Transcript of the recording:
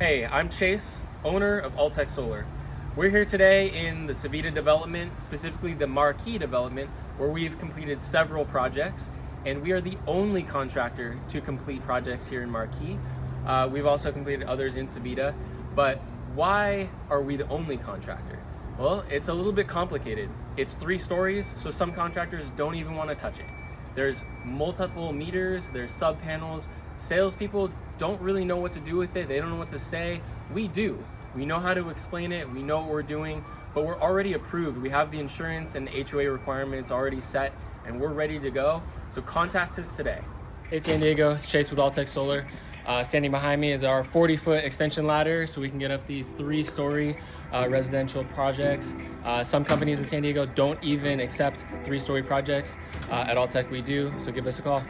Hey, I'm Chase, owner of Alltech Solar. We're here today in the Civita development, specifically the Marquee development, where we've completed several projects, and we are the only contractor to complete projects here in Marquee. We've also completed others in Civita, but why are we the only contractor? Well, it's a little bit complicated. It's 3 stories, so some contractors don't even want to touch it. There's multiple meters, there's sub panels. Salespeople don't really know what to do with it. They don't know what to say. We do. We know how to explain it. We know what we're doing, but we're already approved. We have the insurance and the HOA requirements already set, and we're ready to go. So contact us today. Hey San Diego, it's Chase with Alltech Solar. Standing behind me is our 40-foot extension ladder so we can get up these 3-story residential projects. Some companies in San Diego don't even accept 3-story projects. At Alltech we do, so give us a call.